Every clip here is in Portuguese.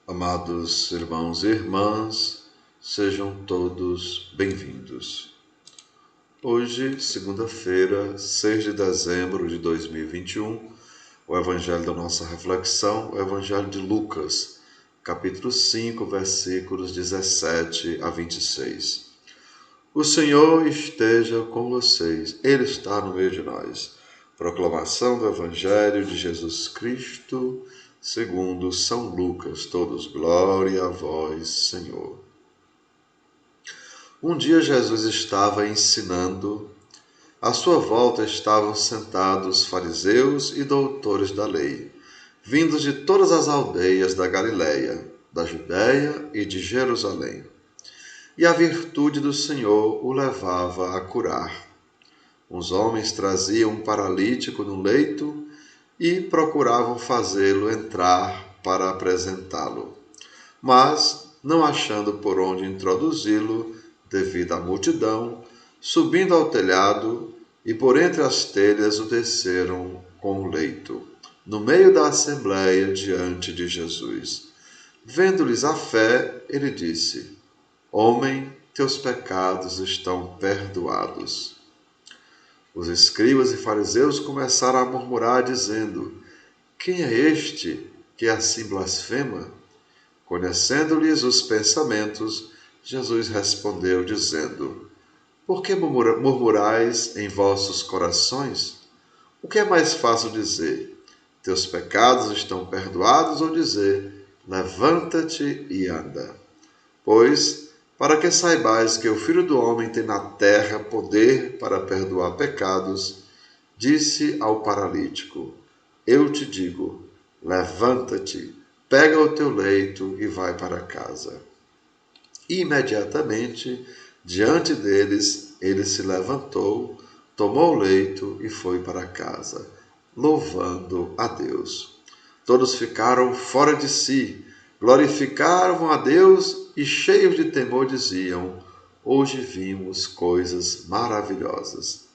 Amados irmãos e irmãs, sejam todos bem-vindos. Hoje, segunda-feira, 6 de dezembro de 2021, o evangelho da nossa reflexão, o evangelho de Lucas, capítulo 5, versículos 17 a 26. O Senhor esteja com vocês, Ele está no meio de nós. Proclamação do evangelho de Jesus Cristo, segundo São Lucas, todos glória a vós, Senhor. Um dia Jesus estava ensinando. À sua volta estavam sentados fariseus e doutores da lei, vindos de todas as aldeias da Galiléia, da Judéia e de Jerusalém. E a virtude do Senhor o levava a curar. Uns homens traziam um paralítico no leito e procuravam fazê-lo entrar para apresentá-lo. Mas, não achando por onde introduzi-lo, devido à multidão, subindo ao telhado e por entre as telhas o desceram com o leito, no meio da assembleia diante de Jesus. Vendo-lhes a fé, ele disse: Homem, teus pecados estão perdoados. Os escribas e fariseus começaram a murmurar, dizendo: Quem é este que assim blasfema? Conhecendo-lhes os pensamentos, Jesus respondeu, dizendo: Por que murmurais em vossos corações? O que é mais fácil dizer: Teus pecados estão perdoados, ou dizer: Levanta-te e anda? Pois, para que saibais que o Filho do Homem tem na terra poder para perdoar pecados, disse ao paralítico: Eu te digo, levanta-te, pega o teu leito e vai para casa. E imediatamente, diante deles, ele se levantou, tomou o leito e foi para casa, louvando a Deus. Todos ficaram fora de si, glorificaram a Deus e, cheios de temor, diziam: Hoje vimos coisas maravilhosas.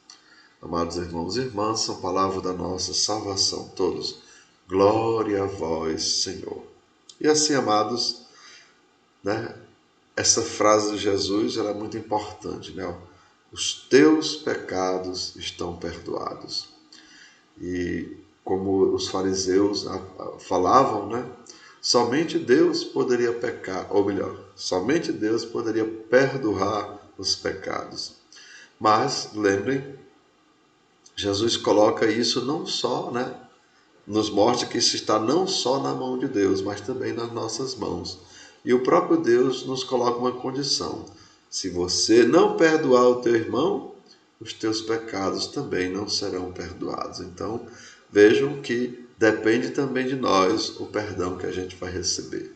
Amados irmãos e irmãs, são palavras da nossa salvação. Todos, glória a vós, Senhor. E assim, amados, essa frase de Jesus era muito importante, Os teus pecados estão perdoados. E como os fariseus falavam, somente Deus poderia pecar, ou melhor, somente Deus poderia perdoar os pecados. Mas, lembrem, Jesus coloca isso não só, nos mostra que isso está não só na mão de Deus, mas também nas nossas mãos. E o próprio Deus nos coloca uma condição: se você não perdoar o teu irmão, os teus pecados também não serão perdoados. Então, vejam que depende também de nós o perdão que a gente vai receber.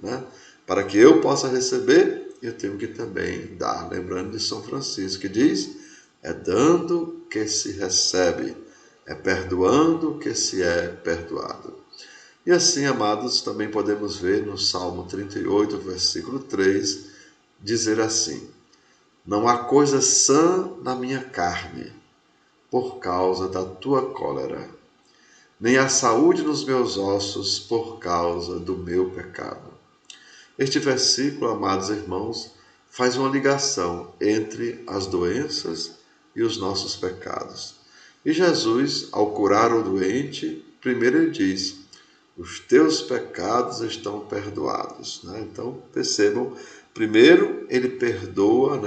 Para que eu possa receber, eu tenho que também dar. Lembrando de São Francisco, que diz: é dando que se recebe, é perdoando que se é perdoado. E assim, amados, também podemos ver no Salmo 38, versículo 3, dizer assim: Não há coisa sã na minha carne, por causa da tua cólera, nem há saúde nos meus ossos, por causa do meu pecado. Este versículo, amados irmãos, faz uma ligação entre as doenças e os nossos pecados. E Jesus, ao curar o doente, primeiro ele diz: os teus pecados estão perdoados. Então, percebam, primeiro ele perdoa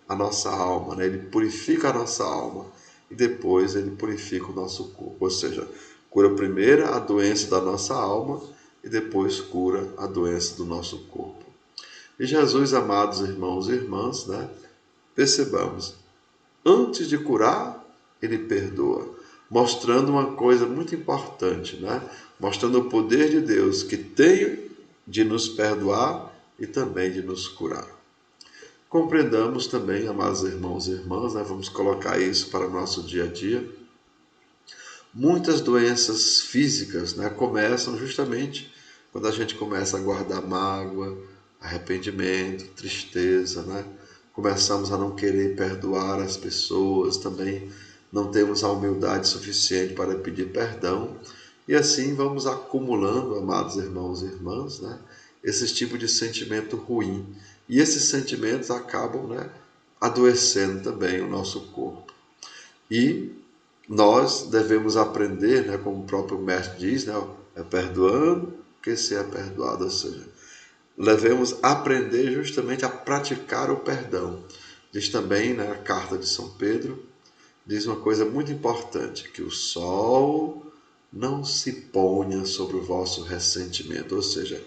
a nossa alma, ele purifica a nossa alma, e depois ele purifica o nosso corpo. Ou seja, cura primeiro a doença da nossa alma e depois cura a doença do nosso corpo. E Jesus, amados irmãos e irmãs, percebamos, antes de curar, ele perdoa, mostrando uma coisa muito importante, mostrando o poder de Deus que tem de nos perdoar e também de nos curar. Compreendamos também, amados irmãos e irmãs, vamos colocar isso para o nosso dia a dia. Muitas doenças físicas começam justamente quando a gente começa a guardar mágoa, arrependimento, tristeza, começamos a não querer perdoar as pessoas, também não temos a humildade suficiente para pedir perdão, e assim vamos acumulando, amados irmãos e irmãs, esse tipo de sentimento ruim. E esses sentimentos acabam, né, adoecendo também o nosso corpo. E nós devemos aprender, né, como o próprio mestre diz, né, é perdoando que se é perdoado, ou seja, devemos aprender justamente a praticar o perdão. Diz também, né, a carta de São Pedro, diz uma coisa muito importante, que o sol não se ponha sobre o vosso ressentimento, ou seja,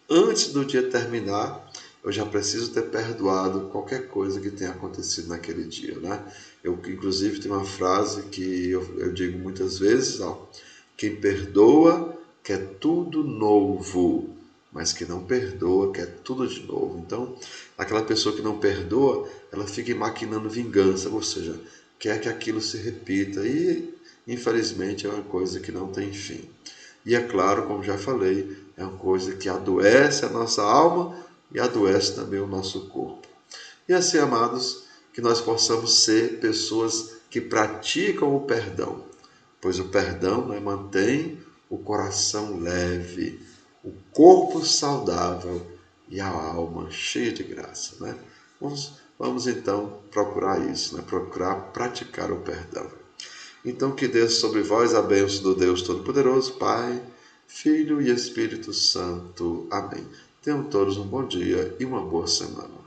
antes do dia terminar, eu já preciso ter perdoado qualquer coisa que tenha acontecido naquele dia, né? Eu, inclusive, tenho uma frase que eu digo muitas vezes, ó, quem perdoa quer tudo novo, mas quem não perdoa quer tudo de novo. Então, aquela pessoa que não perdoa, ela fica maquinando vingança, ou seja, quer que aquilo se repita e, infelizmente, é uma coisa que não tem fim. E é claro, como já falei, é uma coisa que adoece a nossa alma e adoece também o nosso corpo. E assim, amados, que nós possamos ser pessoas que praticam o perdão, pois o perdão, né, mantém o coração leve, o corpo saudável e a alma cheia de graça. Né? Vamos então procurar isso, né? Procurar praticar o perdão. Então que desça sobre vós a bênção do Deus Todo-Poderoso, Pai, Filho e Espírito Santo. Amém. Tenham todos um bom dia e uma boa semana.